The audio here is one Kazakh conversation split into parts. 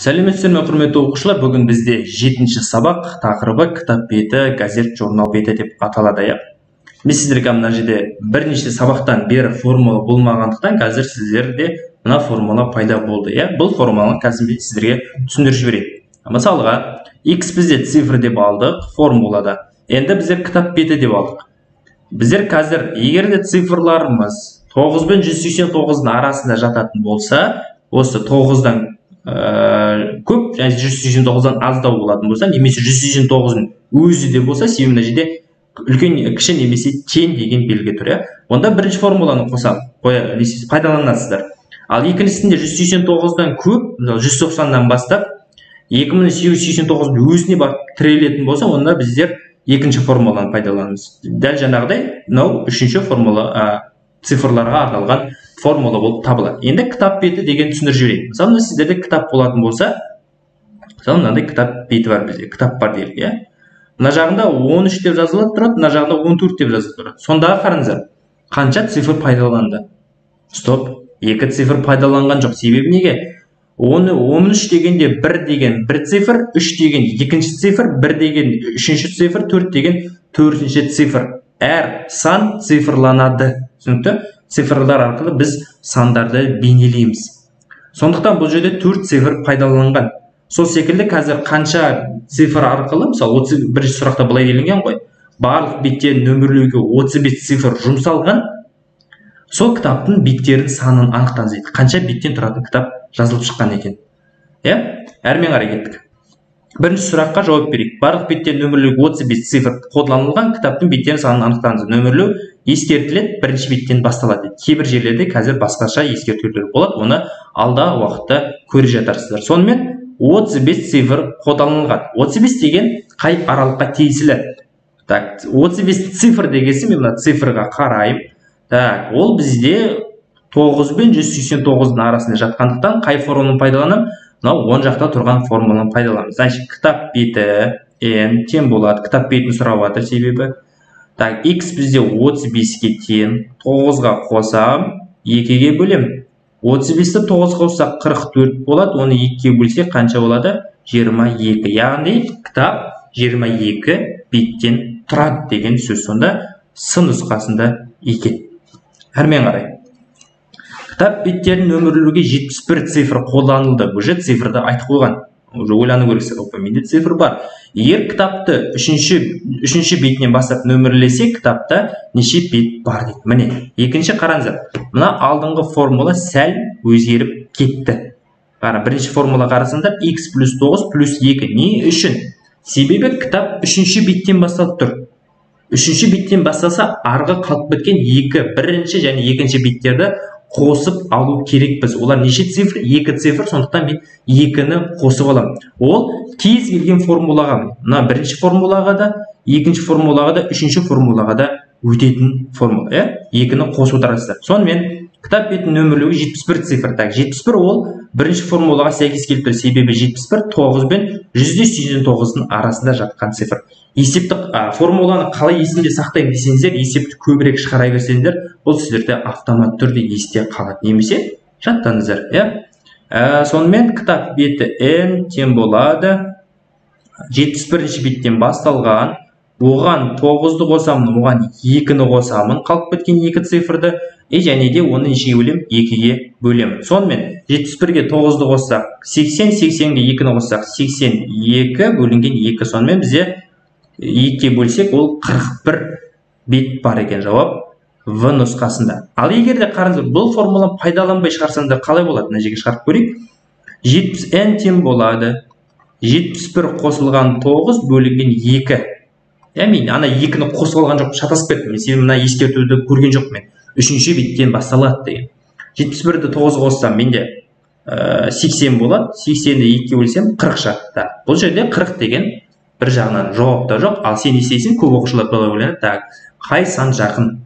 Сәлеметсіздер ме, құрметті оқушылар? Бүгін бізде 7-ші сабақ, тақырыбы кітап беті, газет, журнал беті деп аталады. Мен сіздерге мына жерде бірнеше сабақтан бері формула болмағандықтан, қазір сіздерде мына формула пайда болды. Бұл формуланы қазір мен сіздерге түсіндіріп жіберейін. Мысалға, x бізде цифр деп алдық формулада. Енді біздер кітап беті деп алдық. Біздер қазір, егер де цифрларымыз 9 пен 189-ның арасында жататын болса, осы 9-дан көп, және 189-дан аздау болатын болса, немесе 189-ның өзі де болса, себебі мына жерде үлкен, кіші немесе тең деген белгі тұр. Онда бірінші формуланы пайдаланасыздар. Ал екіншісінде 189-дан көп, 190-дан бастап 2889-ның өзіне барып тірелетін болса, онда біздер екінші формуланы пайдаланамыз. Дәл жаңағыдай, мынау үшінші формула, цифрларға арналған формула болып табылады. Енді кітап беті деген түсіндіріп жіберейін. Мысалы, сіздерде кітап болатын болса, мысалы, мынандай кітап беті бар бізде, кітап бар делік, мына жағында 13 деп жазылады тұрады, мына жағында 14 деп жазылып тұрады. Сондағы қараңыздар, қанша цифр пайдаланды? Стоп, екі цифр пайдаланған жоқ. Себебі неге? 13 дегенде 1 деген бір цифр, 3 деген екінші цифр, 1 деген үшінші цифр, 4 деген төртінші цифр. Әр сан цифрланады. Түсінікті? Цифрлар арқылы біз сандарды бейнелейміз. Сондықтан бұл жерде 4 цифр пайдаланған. Сол секілді қазір қанша цифр арқылы, мысалы 31 сұрақта былай делінген ғой, барлық беттерін нөмірлеуге 35 цифр жұмсалған, сол кітаптың беттерінің санын анықтаңыз дейді. Қанша беттен тұратын кітап жазылып шыққан екен. Әрмен қарай кеттік. Бірінші сұраққа жауап берейік. Барлық беттен нөмірлеуге 35 цифр қолданылған, кітаптың беттерінің санын анықтаңыз. Нөмірлеу ескертіледі, бірінші беттен басталады. Кейбір жерлерде қазір басқаша ескертулер болады, оны алдағы уақытта көре жатарсыздар. Сонымен 35 цифр қолданылған. 35 деген қай аралыққа тиесілі? 35 цифр дегенше мен мына цифрға қарайым. Ол бізде 9 пен 189-ның арасында жатқандықтан қай формуланы пайдаланамын? Мынау оң жақта тұрған формуланы пайдаланамыз. Значит, кітап беті n тең болады. Кітап бетін сұрап жатыр себебі. X бізде 35-ге тең, 9-ға қосам, 2-ге бөлем. 35-ті 9-ға қоссақ 44 болады, оны 2-ге бөлсек қанша болады? 22. Яғни кітап 22 беттен тұрады деген сөз. Сонда с нұсқасында екен. Әрмен қарай. Кітап беттерін нөмірлеуге 71 цифр қолданылды. Бұл же цифрды айтып қойған. Ойлану керексіз, менде цифр бар. Егер кітапты үшінші бетінен бастап нөмірлесек, кітапта неше бет бар дейді. Міне, екінші қараңыздар. Мына алдыңғы формула сәл өзгеріп кетті. Бірінші формула қарасаңдар, x плюс 9 плюс 2. Не үшін? Себебі кітап үшінші беттен басталып тұр. Үшінші беттен басталса, арғы қалып біткен бірінші және екінші беттерді қосып алу керек біз. Олар неше цифр? 2 цифр, сондықтан мен 2-ні қосып алам. Ол кез келген формулаға, мына бірінші формулаға да, екінші формулаға да, үшінші формулаға да өтетін формула. 2-ні қосып отырасыздар. Сонымен кітап бетін нөмірлеуге 71 цифр. 71 ол бірінші формулаға сәйкес келіп тұр. Себебі 71 9 пен 189-ның арасында жатқан цифр. Есептік формуланы қалай есімде сақтаймын десеңіздер, есепті көбірек шығара берсеңіздер, бұл сіздерде автомат түрде есте қалады. Немесе жаттаңыздар. Сонымен кітап беті n тең болады 71-ші беттен басталған, оған 9-ды қосамын, оған 2-ні қосамын, қалып кеткен 2 цифрды, және де оны нешеге бөлем? 2-ге бөлем. Сонымен 71-ге 9-ды қоссақ 80, 80-ге 2-ні қоссақ 82 бөлінген 2. Сонымен бізде 2-ге бөлсек, ол 41 бет бар екен. Жауап В нұсқасында. Ал егер де қараңыздар, бұл формуланы пайдаланбай шығарсаңдар қалай болады? Мына жерге шығарып көрейік. 70n тең болады 71 қосылған 9 бөлінген 2. Мен ана 2-ні қосып алған жоқ, шатасып кеттім. Мен мына ескертуді көрген жоқ мен. Үшінші беттен басталады деген. 71-ді 9-ға қоссам менде 80 болады. 80-ді 2-ге бөлсем 40 шығады. Бұл жерде 40 деген бір жағынан жауапта жоқ. Ал сен естейсің, көп оқушылар былай ойланады. Қай сан жақын?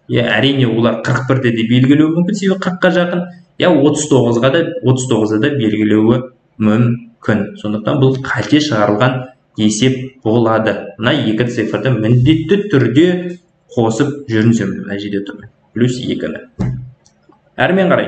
Әрине олар 41-де де белгілеуі мүмкін, себебі 40-қа жақын. 39-ды да белгілеуі мүмкін. Сондықтан бұл қате шығарылған есеп болады. Мына 2 цифрды міндетті түрде қосып жүрінсем. Мына жерде тұрмын. Плюс 2-ні. Әрмен қарай.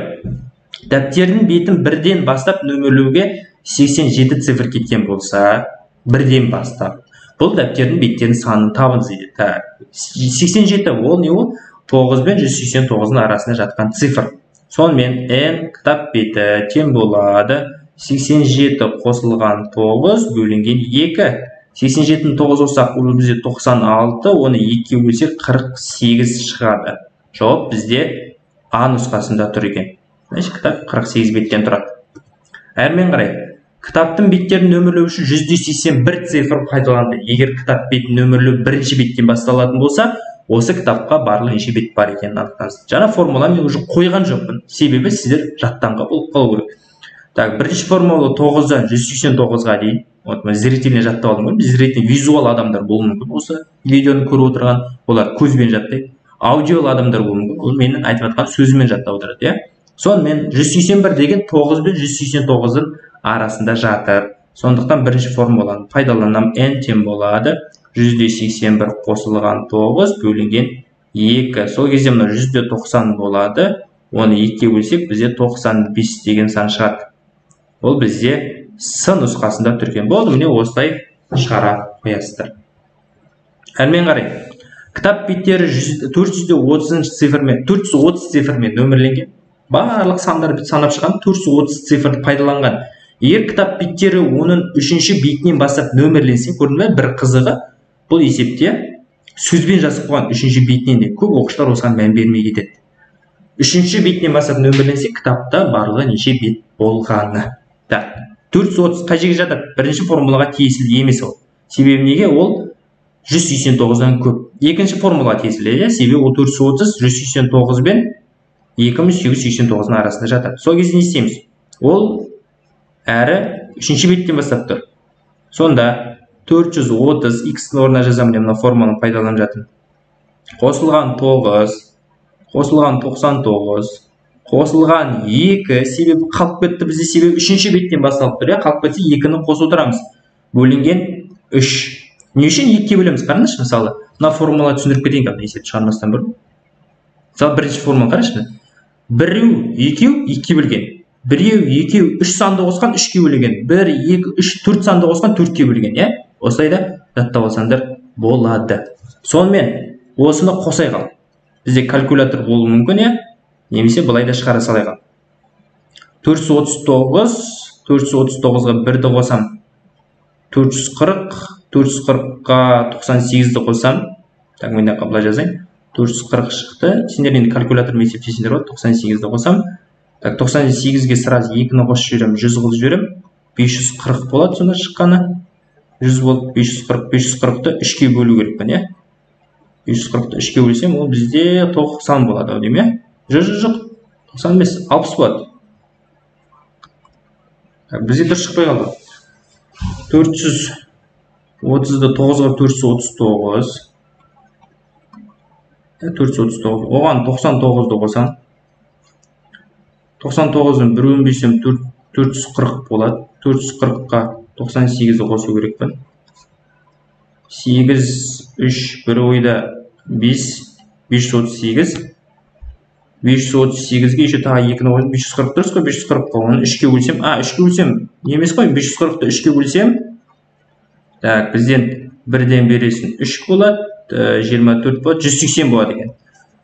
Дәптердің бетін бірден бастап нөмірлеуге 87 цифр кеткен болса, бірден бастап, бұл дәптердің беттерінің санын табыңыз дейді. 87 ол не ол? 9 бен 189-ның арасында жатқан цифр. Сонымен n кітап беті тең болады 87 қосылған 9 бөлінген 2. 87-ні 9 қоссақ, ол бізде 96, оны 2-ге бөлсек 48 шығады. Жауап бізде А нұсқасында тұр екен. Кітап 48 беттен тұрады. Әрмен қарай, кітаптың беттерін нөмірлеу үшін 181 цифр пайдаланды. Егер кітап бетін нөмірлеу бірінші беттен басталатын болса, осы кітапқа барлық неше бет бар екенін анықтаңыз. Жаңа формула мен уже қойған жоқпын. Себебі сіздер жаттанға болып қалу керек. Так, бірінші формула 9-дан 189-ға дейін. Вот мен зрительне жаттап алдым ғой. Біз зрительне визуал адамдар болуы мүмкін. Осы видеоны көріп отырған, олар көзбен жаттайды. Аудиол адамдар болуы мүмкін. Ол менің айтып жатқан сөзімен жаттап отырады, иә. Сонымен 181 деген 9 бен 189-ның арасында жатыр. Сондықтан бірінші формуланы пайдаланам. n тең болады 181 қосылған 9 бөлінген 2. Сол кезде мына 190 болады. Оны 2-ге бөлсек, бізде 95 деген сан шығады. Ол бізде С нұсқасында түрген болды. Міне осылай шығара қоясыздар. Әрмен қарай, кітап беттері 430 цифрмен нөмірленген. Барлық сандарды санап шығған 430 цифрды пайдаланған. Егер кітап беттері оның 3-ші бетінен бастап нөмірленсе, көрдің бе, бір қызығы, бұл есепте сөзбен жазып қойған 3-ші бетінен де көп оқушылар осыған мән бермей кетеді. 3-ші бетінен бастап нөмірленсе, кітапта барлығы неше бет болғаны. 430 қай жерге жатады? Бірінші формулаға тиесілі емес ол. Себебі неге? Ол 189-дан көп. Екінші формулаға тиесілі, себебі ол 430 189 бен 2889-ның арасында жатады. Сол кезде не істейміз? Ол әрі 3-ші беттен бастап тұр. Сонда 430 x-ның орнына жазамын, мына формуланы пайдаланып жатырмын. Қосылған 9, қосылған 99, қосылған 2, себебі қалып кетті бізде, себебі 3-ші беттен басталып тұр, қалып кетсе 2-ні қосып отырамыз. Бөлінген 3. Не үшін 2-ге бөлеміз? Қараңызшы, мысалы, мына формула түсіндіріп кетейін, қандай есепті шығармастан бұрын. Мысалы, бірінші формула қараңызшы. Біреу, екеу, 2-ге бөлген. Біреу, екеу, 3 санды қосқан 3-ге бөлген. 1, 2, 3, 4 санды қосқан 4-ге бөлген, иә? Осылайда жаттап алсаңдар болады. Сонымен осыны қосай қал. Бізде калькулятор болуы мүмкін, иә? Немесе былай да шығара салай қал. 439-ға 1-ді қосам. 440, 440-ға 98-ді қосам. Так, мен де былай жазайын. 440 шықты. Сендер енді калькулятормен есептесеңдер болады. 98-ді қосам. Так, 98-ге сразу 2-ні қосып жіберем, 100 қылып жіберем. 540 болады сонда шыққаны. 100 болып 540, 540-ты 3-ге бөлу керекпін, иә? 540-ты 3-ге бөлсем, ол бізде 90 болады, ау деймін, иә? Жоқ, 90 емес, 60 болады. Бізде дұрыс шықпай қалды. 430-ды 9-ға 439. 439. Оған 99-ды қосам. 99-ын 1-ін бөлсем 440 болады. 440-қа 98-ді қосу керекпін. 8, 3, 1 ойда 5, 538. 538-ге еще тағы 2-ні қойдым. 540 дұрыс қой, 540-қа оны 3-ге бөлсем. 3-ге бөлсем, немес қой, 540-ты 3-ге бөлсем. Так, бізден бірден бересін 3 болады, 24 болады, 180 болады екен.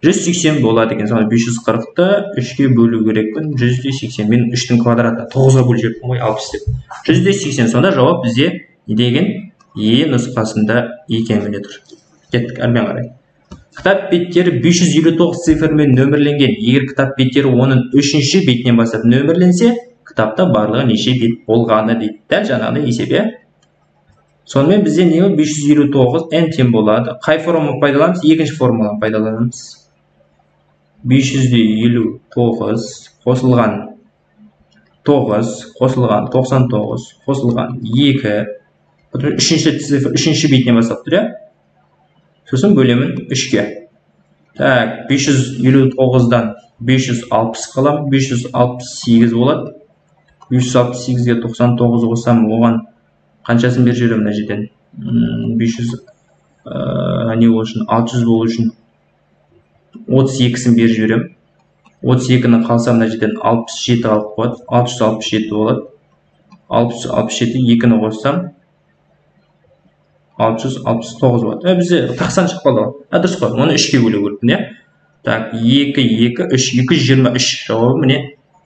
180 болады екен. Sonra 540-ты 3-ге бөлу керекпін. 180 мен 3-дің квадраты 9-ға бөліп жібердім ғой, 60 деп. 180. Сонда жауап бізде не деген? Е нұсқасында екеніне тұр. Кеттік, әрмен қарай. Кітап беттері 559 цифрмен нөмірленген. Егер кітап беттері оның 3-ші бетінен бастап нөмірленсе, кітапта барлығы неше бет болғаны дейді. Дәл жаңағыдай есеп, иә? Сонымен бізде не 559 n тең болады. Қай формуланы пайдаланамыз? Екінші формуланы пайдаланамыз. 559 қосылған 9 қосылған 99 қосылған 2. Үшінші бетінен бастап тұр, иә? Сосын бөлемін 3-ге. Так, 559-дан 560 қалам, 568 болады. 568-ге 99 қосам, оған қаншасын бер жіберем мына жерден? 500 не болу үшін 600 болу үшін 32-сін бер жіберем. 32-ні қалсам мына жерден 67 қалып қояды. 667 болады. 67 2-ні қоссам 669 болады. Бізде 90 шығып қалды ғой. Дұрыс қой. Оны 3-ке бөлу керекпін, иә. Так, 2 2 3 223 жауабы міне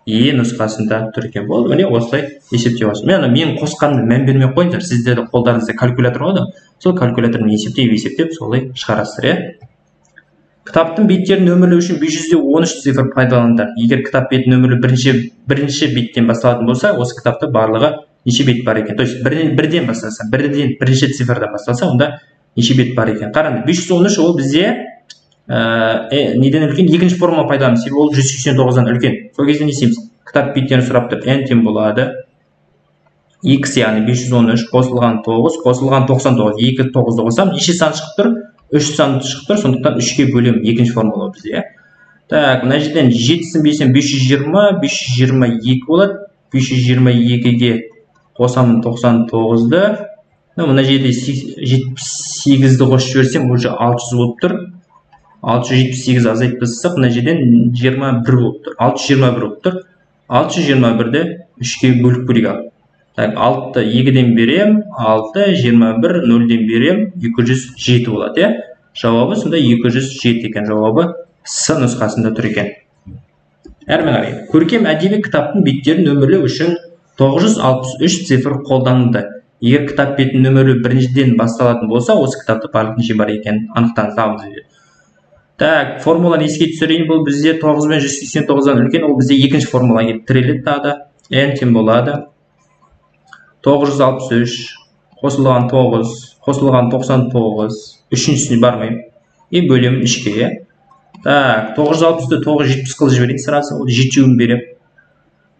Е нұсқасында тұр екен. Болды, міне осылай есептеп аласыз. Мен қосқанымды мән бермей қойыңыздар. Сіздерде қолдарыңызда калькулятор болады. Сол калькулятормен есептеп солай шығарасыздар, иә. Кітаптың беттері нөмірі үшін 513 цифр пайдаланылды. Егер кітап бет нөмірі бірінші беттен басталатын болса, осы кітапта барлығы неше бет бар екен? То есть бірден басталса, бірінші цифрдан басталса, онда неше бет бар екен? Қараңыз, 513 ол бізде неден үлкен? Екінші формула пайдаланамыз. Себебі ол 189-дан үлкен. Сол кезде не істейміз? Кітап беттерін сұрап тұр. N тең болады. X яғни 513 қосылған 9, қосылған 99. 2 9-ды қосам, неше сан шығып тұр? 3 сан шығып тұр. Сондықтан 3-ке бөлем. Екінші формула бізде. Так, мына жерден 7-сін бесем 520, 522 болады. 522-ге қосамын 99-ды. Мына жерде 78-ді қосып жіберсем, уже 600 болып тұр. 678 азайтып тастасақ, мына жерден 21 болып тұр. 621 болып тұр. 621-ді 3-ке бөліп көрейік. Так, 6-ды 2-ден берем, 6, 21, 0-ден берем, 207 болады, иә? Жауабы сонда 207 екен. Жауабы С нұсқасында тұр екен. Әрмен қарайық. Көркем әдеби кітаптың беттерін нөмірлеу үшін 963 цифр қолданылды. Егер кітап бетінің нөмірі біріншіден басталатын болса, осы кітапта барлық неше бар екен анықтаңыз дейді. Так, формуланы еске түсірейін. Бұл бізде 9 мен 189-дан үлкен, ол бізде екінші формула келіп тіреледі тағы. N тең болады. 963 қосылған 9, қосылған 99, үшіншісіне бармайым. Бөлемін 3-ке. Так, 960-ды 970 қылып жіберейін сразу. Ол 7-ін берем.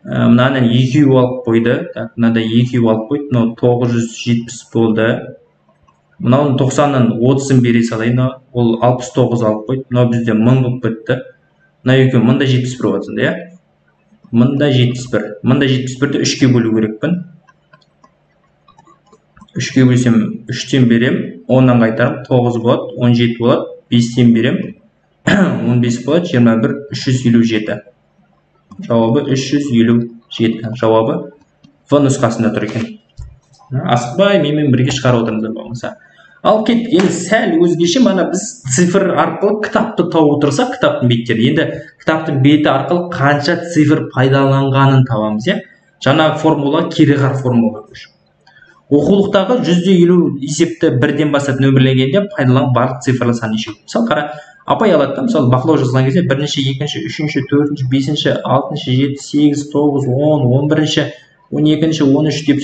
Мынаны 2 алып қойды. Так, мынада 2 алып қойды. Мынау 970 болды. Мынауын 90-нан 30-ын бере салайын. Ол 69 алып қойды. Мынау бізде 1000 болып кетті. Мына екеуі мында 71 болатынды, иә? Мында 71. Мында 71-ді 3-ке бөлу керекпін. 3-ке бөлсем 3-тен берем. 10-нан қайтарым 9 болады. 17 болады. 5-тен берем. 15 болады. 21. 357. Жауабы 357. Жауабы В нұсқасында тұр екен. Асықпай, менімен бірге шығарып отырыңыздар болмаса. Ал кет, енді сәл өзгеше, мана біз цифр арқылы кітапты тауып отырсақ, кітаптың беттері. Енді кітаптың беті арқылы қанша цифр пайдаланғанын табамыз, иә? Жаңа формула кереғар формула. Оқулықтағы 150 есепті бірден бастап нөмірленгенде пайдаланған барлық цифрлы сан неше? Мысалы, қара, апай алады да, мысалы, бақылау жазылған кезде 1-ші, 2-ші, 3-ші, 4-ші, 5-ші, 6-ші, 7, 8, 9, 10, 11-ші, 12-ші, 13 деп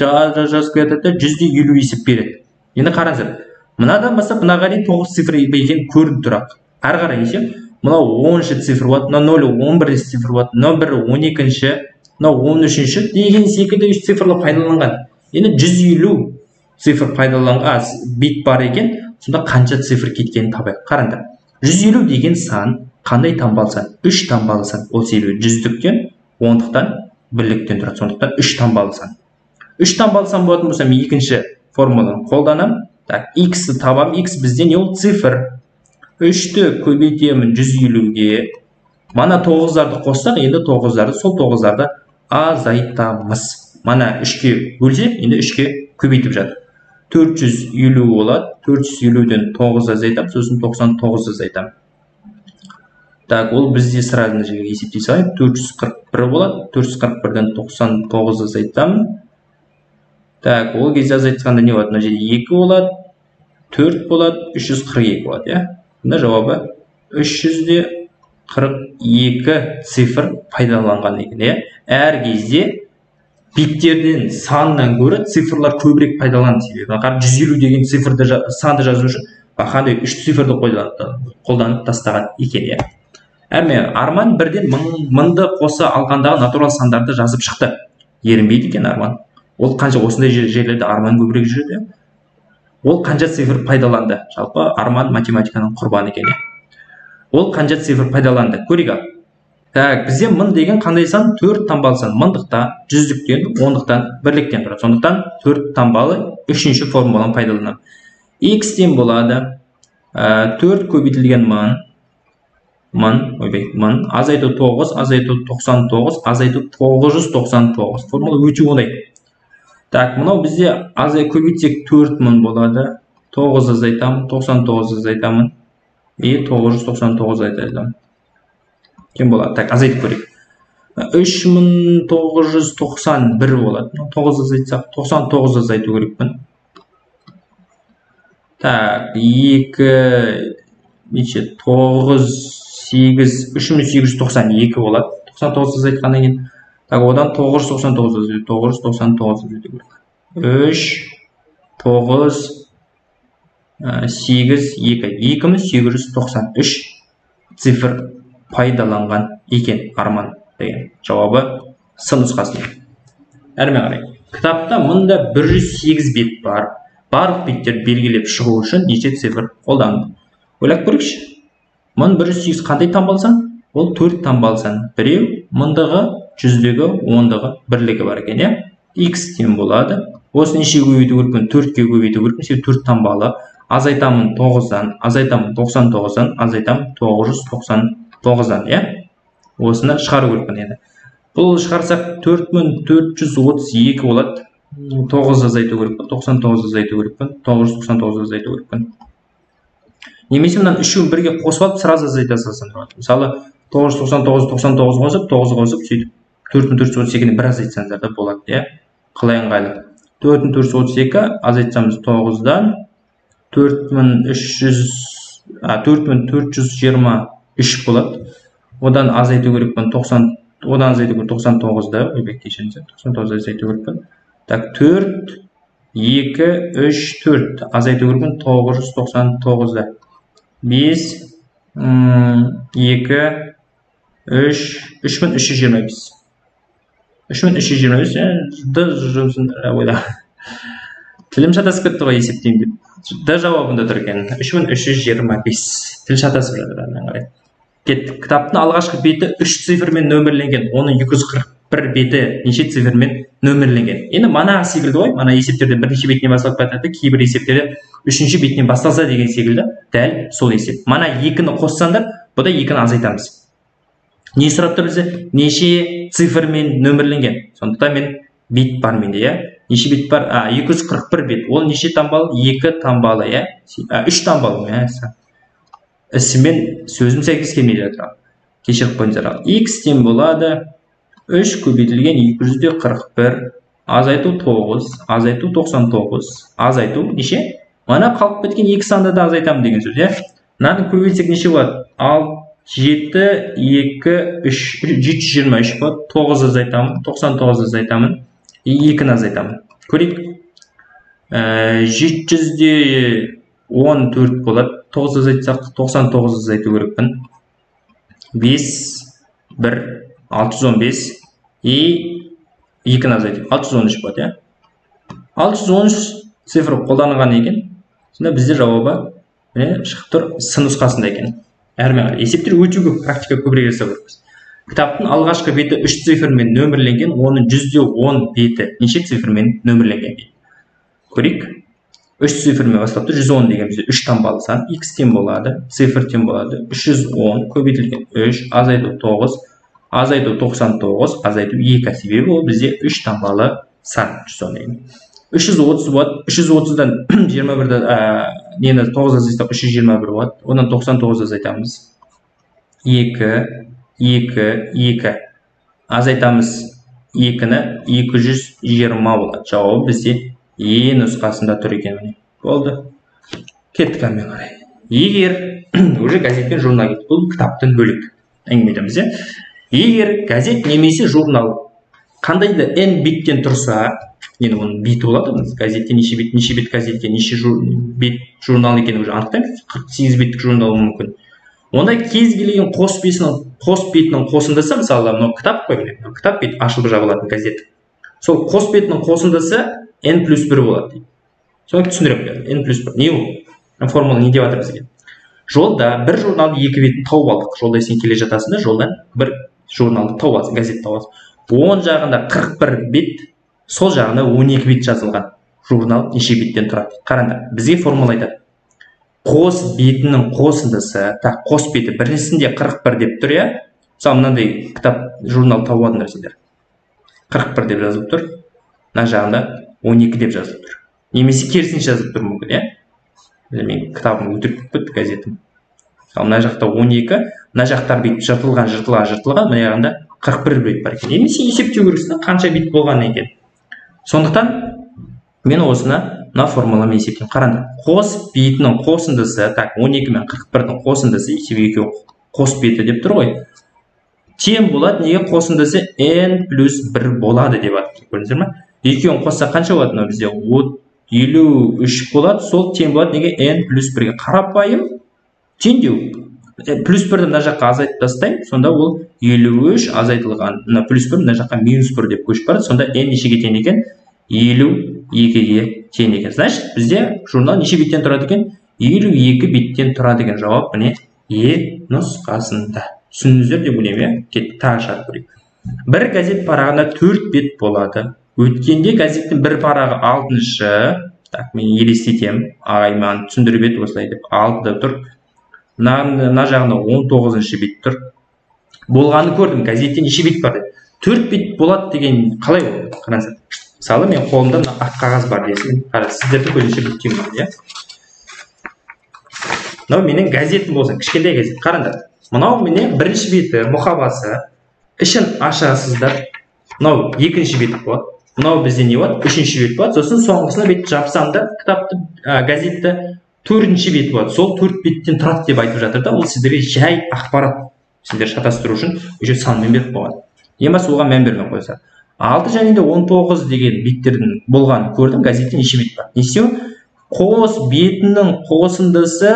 жазып кетеді, 150 есеп береді. Енді қараңыздар, мынадан бастап мынаға дейін 9 цифр екені көрініп тұрады. Ары қарай есеп, мынау 10-ші цифр болады, мынау 0 11-ші цифр болады, мынау 1 12-ші, мынау 13-ші деген секілді 3 цифрлы пайдаланған. Енді 150 цифр пайдаланған бит бар екен, сонда қанша цифр кеткенін табайық. Қараңдар. 150 деген сан қандай таңбалы сан? 3 таңбалы сан. Ол себебі 100-діктен, 10-дықтан, 1-діктен тұрады. Сондықтан 3 таңбалы сан. 3 таңбалы сан болатын болса, мен екінші формуланы қолданам. Так, x-ті табам. X бізде не ол? Цифр. 3-ті көбейтемін 150-ге. Мана 9-ларды қоссақ, енді 9-ларды, сол 9-ларды азайтамыз. Мана 3-ке бөлсек, енді 3-ке көбейтіп жатыр. 450 болады. 450-ден 9 азайтам, сосын 99 азайтам. Так, ол бізде сразу жерге есептей салайық. 441 болады. 441-ден 99 азайтам. Так, ол кезде азайтқанда не болады? Мына жерде 2 болады, 4 болады, 342 болады, иә? Мына жауабы 342 цифр пайдаланған екен, иә? Әр кезде биттерден саннан гөрі цифрлар көбірек пайдаланды себебі. Қарап 150 деген цифрды санды жазу үшін қандай 3 цифрды қолданып тастаған екен, иә? Әрмен Арман бірден 1000-ды қоса алғандағы натурал сандарды жазып шықты. Ерінбейді екен Арман. Ол қанша осындай жерлерде Арман көбірек жүреді. Ол қанша цифр пайдаланды. Жалпы Арман математиканың құрбаны екен. Ол қанша цифр пайдаланды. Көрейік. Так, бізде 1000 деген қандай сан? 4 таңбалы сан. 1000-дықтан, 100-діктен, 10-дықтан, 1-діктен тұрады. Сондықтан 4 таңбалы 3-ші формуланы пайдаланамын. X-тен болады 4 көбейтілген 1000, азайту 9, азайту 99, азайту 999. Формула өте оңай. Так, мынау бізде көбейтсек 4000 болады. 9 азайтамын, 99 азайтамын. И 999 азайтамын. Кем болады? Так, азайтып көрейік. 3991 болады. 9 азайтсақ, 99 азайту керекпін. Так, 2 неше 9 8 3892 болады. 99 азайтқаннан кейін. Так, одан 999 азайту, 999 азайту керек. 3 9 8 2 2893 цифр пайдаланған екен Арман деген жауабы С нұсқасында. Әрмен қарай. Кітапта мұнда 108 бет бар. Барлық беттер белгілеп шығу үшін неше цифр қолданды? Ойлап көрейікші. Мұн 108 қандай таңбалсан? Ол 4 таңбалсан. Біреу мұндағы жүздегі, ондығы, бірлігі бар екен, иә? X тең болады. Осы неше көбейту керекпін? 4-ке көбейту керекпін. Себебі 4 таңбалы. Азайтамын 9-дан, азайтамын 99-дан, азайтамын 999-дан, иә? Осыны шығару керекпін енді. Бұл шығарсақ 4432 болады. 9 азайту керекпін, 99 азайту керекпін, 999 азайту керекпін. Немесе мынан үшеуін бірге қосып алып, сразу азайта салсам болады. Мысалы 999 99 қосып, 9 қосып, сөйтіп 4432-ні бір азайтсаңыздар да болады, иә? Қалай ыңғайлы. 4432 азайтсамыз 9-дан 4423 болады. Одан азайту керекпін 99-да, ойбек кешіріңіздер, 99 азайту керекпін. Так, 4 2 3 4 азайту керекпін 999-да. 5 2 3 3325. 3325 тілім шатасып кетті ғой есептеймін деп. Д жауабында тұр екен. 3325. Тіл шатасып жатыр. Кеттік. Кітаптың алғашқы беті 3 цифрмен нөмірленген. Оның 241 беті неше цифрмен нөмірленген. Енді мана секілді ғой. Мана есептерде бірінші бетінен басталып кетеді. Кейбір есептерде 3-ші бетінен басталса деген секілді. Дәл сол есеп. Мана 2-ні қоссаңдар, бұда 2-ні азайтамыз. Не сұрапты бізде? Неше цифрмен нөмірленген. Сондықтан мен бет бар менде, иә? Неше бет бар? 241 бет. Ол неше таңбалы? 2 таңбалы, иә? 3 таңбалы, иә? Ісімен сөзім сәйкес келмей жатыр. Кешіріп қойыңыздар. X тең болады 3 көбейтілген 241, азайту 9, азайту 99, азайту неше? Мана қалып кеткен 2 санды да азайтамын деген сөз, иә? Мынаны көбейтсек неше болады? 7 2 3 723 болады. 9 азайтамын, 99 азайтамын, 2-ні азайтамын. Көрейік. 714 болады. 9 азайтсақ 99 азайту керекпін. 5 1 615 и 2-ні азайту. 613 болады, иә? 613 цифр қолданылған екен. Сонда бізде жауабы шығып тұр С нұсқасында екен. Әрмен қарай. Есептер өте көп, практика көбірек жасау керекпіз. Кітаптың алғашқы беті 3 цифрмен нөмірленген, оның 110 беті неше цифрмен нөмірленген дейді. Көрейік. 3 цифрмен бастапты, 110 деген бізде 3 таңбалы сан, X тең болады, цифр тең болады, 310 көбейтілген 3, азайту 9, азайту 99, азайту 2. Себебі ол бізде 3 таңбалы сан, 110 деген. 330 болады, 330-дан 21-ді нені 9 азайтсақ 321 болады, одан 99 азайтамыз. 2, 2, 2. Азайтамыз 2-ні 220 болады. Жауабы бізде Е нұсқасында тұр екен. Болды. Кеттік әрмен қарай. Егер уже газет пен журнал кетті. Бұл кітаптан бөлек әңгімелеміз. Егер газет немесе журнал қандай да n беттен тұрса, енді оның беті болады. Газетте неше бет газетте, неше бет журнал екені уже анықтаймыз. 48 беттік журнал мүмкін. Онда кез келген қос бетінің қосындысы, мысалы, мынау кітап қой, кітап бет ашылып жабылатын газет. Сол қос бетінің қосындысы n+1 болады дейді. Соны түсіндіріп берді. n+1. Не ол? Формула не деп жатыр бізге? Жолда бір журналды екі бетін тауып алдық. Жолда сен келе жатасың да, жолдан бір журналды тауып аласың, газет тауып аласың. Оң жағында 41 бет, сол жағында 12 бет жазылған журнал неше беттен тұрады. Қараңдар, бізге формула айтады. Қос бетінің қосындысы, қос беті біріншісінде 41 деп тұр, иә? Мысалы, мынандай кітап, журнал тауып алдыңдар сендер. 41 деп жазылып тұр. Мына жағында 12 деп жазылып тұр. Немесе керісінше жазылып тұр мүмкін, иә? Мен кітабым өтірік кетті, газетім. Мына жақта 12, мына жақтар бит жыртылған, мына жағында 41 бит бар екен. Немесе есептеу керексің, қанша бит болған екен. Сондықтан мен осыны мына формуламен есептеймін. Қараңдар, қос битінің қосындысы, так, 12 мен 41-дің қосындысы, есебі екеуі қос биті деп тұр ғой. Тең болады, неге қосындысы n плюс 1 болады деп атты. Көрдіңіздер ме? Екеуін қосса қанша болады? Мына бізде 53 болады, сол тең болады, неге n плюс 1-ге. Қарапайым теңдеу. Плюс 1-ді мына жаққа азайтып тастаймын, сонда ол 53 азайтылған. Мына плюс 1 мына жаққа минус 1 деп көшіп барады, сонда n нешеге тең екен? 52-ге тең екен. Значит, бізде журнал неше биттен тұрады екен? 52 биттен тұрады екен. Жауап міне Е нұсқасында. Түсіндіңіздер деп ойлаймын, кетті, тағы шарт көрейік. Бір газет парағында 4 бет болады. Өткенде газеттің бір парағы 6-шы, так, мен елестетем, ағаймен түсіндіріп еді осылай деп, 6-да тұр. Мына жағында 19-шы бет тұр. Болғаны көрдім, газетте неше бет бар деді. 4 бет болады деген қалай ол? Қараңыздар. Мысалы, мен қолымда ақ қағаз бар десем, сіздерді көзінше бүттеймін, иә? Мынау менің газетім болсын, кішкентай газет. Қараңдар. Мынау менің бірінші беті, мұқабасы, ішін ашасыздар. Мынау екінші бет болады. Мынау бізде не болады? Үшінші бет болады. Сосын соңғысына бет жапсам да, кітапты, газетті төртінші бет болады. Сол 4 беттен тұрады деп айтып жатыр да, ол сіздерге жай ақпарат. Сіздер шатастыру үшін уже санмен беріп қойған. Емас оған мән бермей қойса. 6 және де 19 деген беттердің болғанын көрдім, газетте неше бет бар. Несеу? Қос бетінің қосындысы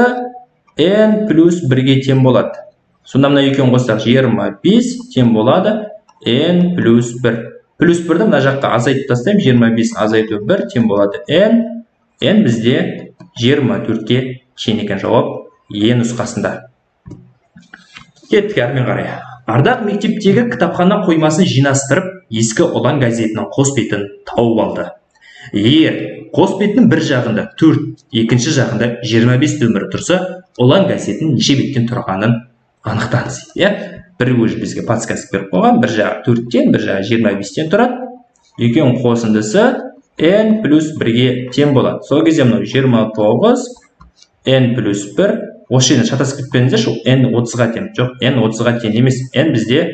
n плюс 1-ге тең болады. Сонда мына екеуін қоссақ 25 тең болады n плюс 1. Плюс 1-ді мына жаққа азайтып тастаймын, 25 азайту 1 тең болады n. n бізде 24-ге тең екен. Жауап Е нұсқасында. Кеттік әрмен қарай. Ардақ мектептегі кітапхана қоймасын жинастырып, ескі ұлан газетінің қос бетін тауып алды. Егер қос беттің бір жағында 4, екінші жағында 25 нөмірі тұрса, ұлан газетінің неше беттен тұрғанын анықтаңыз. Бір өзі бізге подсказка беріп қойған, бір жағы 4-тен, бір жағы 25-тен тұрады. Екеуінің қосындысы n плюс 1-ге тең болады. Сол кезде мынау 29 n плюс 1. Осы жерден шатасып кетпеңіздерші, n 30-ға тең. Жоқ, n 30-ға тең емес. N бізде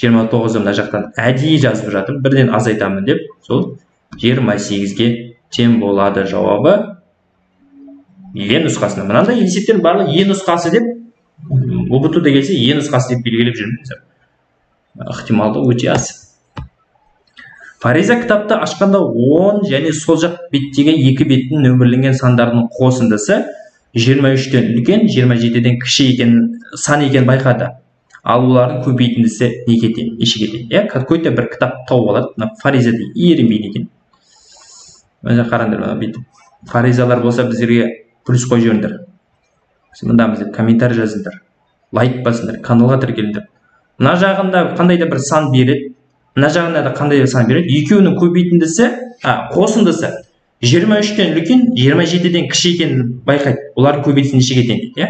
29-ды мына жақтан әдейі жазып жатыр, бірден азайтамын деп, сол 28-ге тең болады. Жауабы Е нұсқасында. Мынандай есептер барлық Е нұсқасы деп, ұбытуда келсе Е нұсқасы деп белгілеп жүрмеңіздер. Ықтималды өте аз. Фариза кітапты ашқанда 10 және сол жақ беттегі екі беттің нөмірленген сандарының қосындысы 23-тен үлкен, 27-ден кіші екен, сан екен байқады. Ал олардың көбейтіндісі неге тең, нешеге тең? Какой-то бір кітап тауып алады, фаризада ерінбейді екен. Мына қараңдар, фаризалар болса біздерге плюс қой жөндір. Мындамыз деп комментарий жазыңдар, лайк басыңдар, каналға тіркеліңдер. Мына жағында қандай да бір сан береді, мына жағында да қандай да сан береді. Екеуінің көбейтіндісі, қосындысы 23-тен үлкен, 27-ден кіші екенін байқайды. Олардың көбейтісі нешеге тең дейді.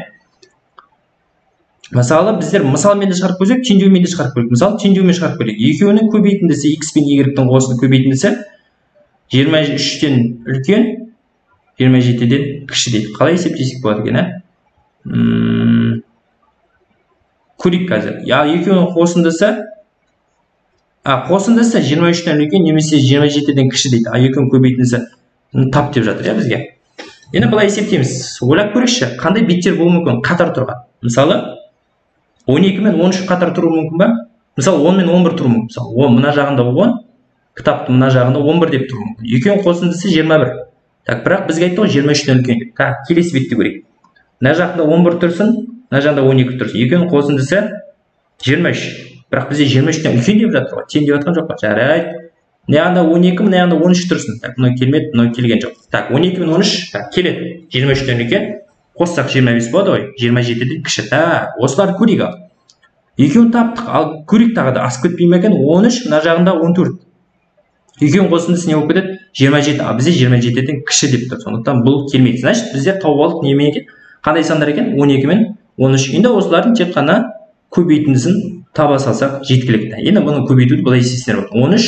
Мысалы, біздер мысалмен де шығарып көрсек, теңдеумен де шығарып көрейік. Мысалы, теңдеумен шығарып көрейік. Екеуінің көбейтіндісі x пен y-тің қосының көбейтіндісі 23-тен үлкен, 27-ден кіші дейді. Қалай есептесек болады екен, көрейік қазір. Екеуінің қосындысы 23-тен үлкен, немесе 27-ден кіші дейді. Екеуінің көбейтіндісі тап деп жатыр, бізге. Енді былай есептейміз. Ойлап көрейікші, қандай беттер болуы мүмкін қатар тұрған. Мысалы, 12 мен 13 қатар тұру мүмкін ба? Мысалы, 10 мен 11 тұру мүмкін. Мысалы, мына жағында 10, кітапты мына жағында 11 деп тұру мүмкін. Екеуінің қосындысы 21. Так, бірақ бізге айтты ғой 23-тен үлкен деп. Келесі бетті көрейік. Мына жағында 11 тұрсын, мына жағында 12 тұрсын. Екеуінің қосындысы 23. Бірақ бізде 23-тен үлкен деп жатыр ғой. Тең деп жатқан жоқ па? Жарайды. Мына жағында 12, мына жағында 13 тұрсын. Так, мынау келмеді, мынау келген жоқ. Так, 12 мен 13 келеді. 23-тен үлкен. Қоссақ 25 болады ғой, 27-ден кіші. Осыларды көрейік ал. Екеуін таптық, ал көрейік тағы да асып кетпей ме екен? 13, мына жағында 14. Екеуін қосындысы не болып кетеді? 27, ал бізде 27-ден кіші деп тұр. Сондықтан бұл келмейді. Значит, біздер тауып алдық немен екен? Қандай сандар екен? 12 мен 13. Енді осылардың тек қана көбейтіндісін таба салсақ жеткілікті. Енді бұны көбейтуді былай есептеңіздер болады.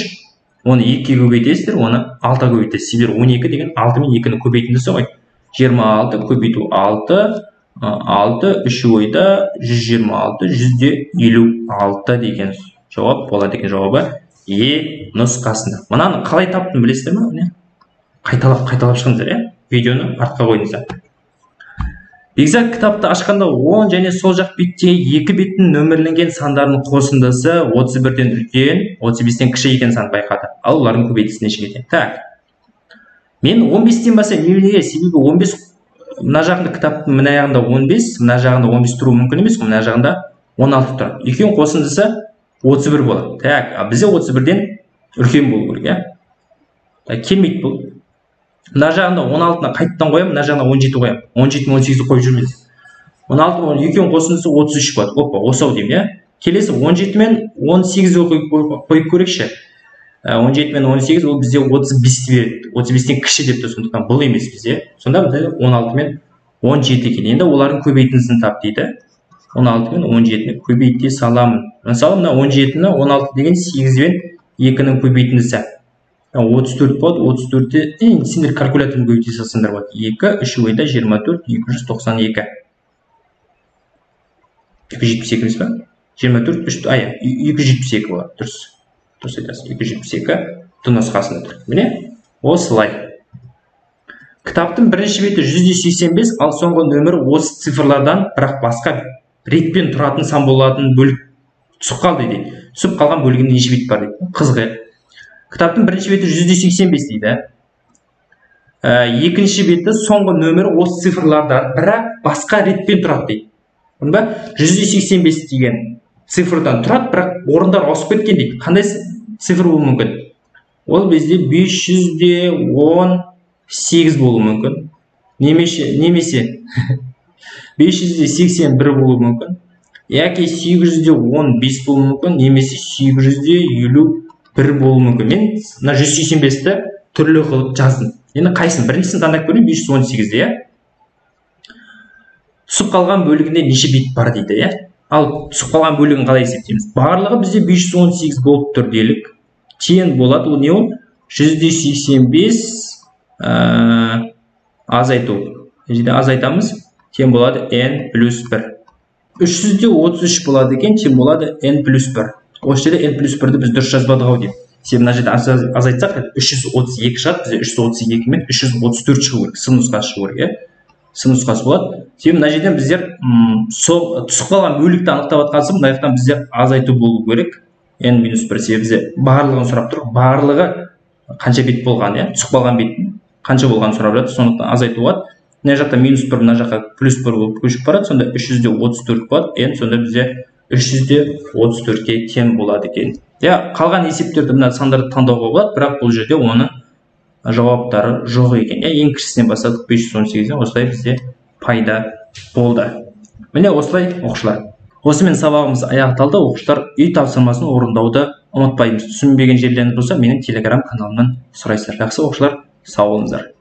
Оны 2-ге көбейтесіздер, оны 6-ға көбейтесіз. Сіздер 12 деген 6 мен 2-ні көбейтіндісі ғой. 26 көбейту 6, 6, 3 ойда 126, 156 деген жауап болады екен жауабы Е нұсқасында. Мынаны қалай таптым білесіздер ме? Қайталап шығыңыздар, видеоны артқа қойыңыздар. Бекзат кітапты ашқанда оң және сол жақ беттегі 2 беттің нөмірленген сандарының қосындысы 31-ден үлкен, 35-тен кіші екен санды байқады. Ал олардың көбейтісі нешеге тең? Так. Мен 15-тен бастаймын. Неге? Себебі 15 мына жағында кітаптың мына жағында 15, мына жағында 15 тұруы мүмкін емес, мына жағында 16 тұрады. Екеуінің қосындысы 31 болады. Так, бізде 31-ден үлкен болу керек, келмейді бұл. Мына жағында 16-ны қайттан қоямын, мына жағында 17 қоямын. 17 мен 18-ді қойып жүрміз. 16 екеуінің қосындысы 33 болады. Опа, осау деймін, Келесі 17 мен 18-ді қойып көрейікші. 17 мен 18 ол бізде 35-ті береді. 35-тен кіші деп тұр, сондықтан бұл емес бізде. Сонда бізде 16 мен 17 екен. Енді олардың көбейтіндісін тап дейді. 16 мен 17-ні көбейте саламын. Мысалы, мына 17-ні 16 деген 8 мен 2-нің көбейтіндісі. 34 болады, 34-те сендер калькуляторын көбейте салсаңдар болады. 2, 3 ойда 24, 292. 272 емес па? 24, 272 болады, дұрыс. Дұрыс айтасыз, 272 нұсқасында тұр. Міне, осылай. Кітаптың бірінші беті 185, ал соңғы нөмірі осы цифрлардан, бірақ басқа ретпен тұратын сан болатын бөлік түсіп қалды дейді. Түсіп қалған бөлігінде неше бет бар дейді. Қызғы. Кітаптың бірінші беті 185 дейді. Екінші беті соңғы нөмірі осы цифрлардан, бірақ басқа ретпен тұрады дейді. 185 деген цифрдан тұрады, бірақ орындар ауысып кеткен дейді. Қандай цифр болуы мүмкін? Ол бізде 518 болуы мүмкін. Немесе 581 болуы мүмкін. Яки 815 болуы мүмкін, немесе 851 болуы мүмкін. Мен 185-ті түрлі қылып жаздым. Енді қайсын? Біріншісін таңдап көрейін, 518-де, түсіп қалған бөлігінде неше бит бар дейді, Ал түсіп қалған бөлігін қалай есептейміз? Барлығы бізде 518 болып тұр делік. Тең болады, ол не ол? 185 азайту. Жерде азайтамыз, тең болады n плюс 1. 333 болады екен, тең болады n плюс 1. Осы жерде n плюс 1-ді біз дұрыс жазбадық ау деп. Себебі мына жерде азайтсақ, 332 шығады, бізде 332 мен 334 шығу керек, сын нұсқасы шығу керек, сын нұсқасы болады. Себебі мына жерден біздер түсіп қалған бөлікті анықтап жатқансы, мына жақтан бізде азайту болу керек. n минус 1 себебі бізде барлығын сұрап тұр. Барлығы қанша бет болған, түсіп қалған беттің қанша болғанын сұрап жатыр. Сондықтан азайту болады. Мына жақта минус 1, мына жаққа плюс 1 болып көшіп барады. Сонда 334 болады. n сонда бізде 334-ке тең болады екен. Қалған есептерді мына сандарды таңдауға болады, бірақ бұл жерде оның жауаптары жоқ екен. Ең кішісінен бастадық 518-ден, осылай бізде пайда болды. Міне осылай оқушылар. Осымен сабағымыз аяқталды. Оқушылар үй тапсырмасын орындауды ұмытпаймыз. Түсінбеген жерлеріңіз болса, менің телеграм каналымнан сұрайсыздар. Жақсы оқушылар, сау болыңыздар.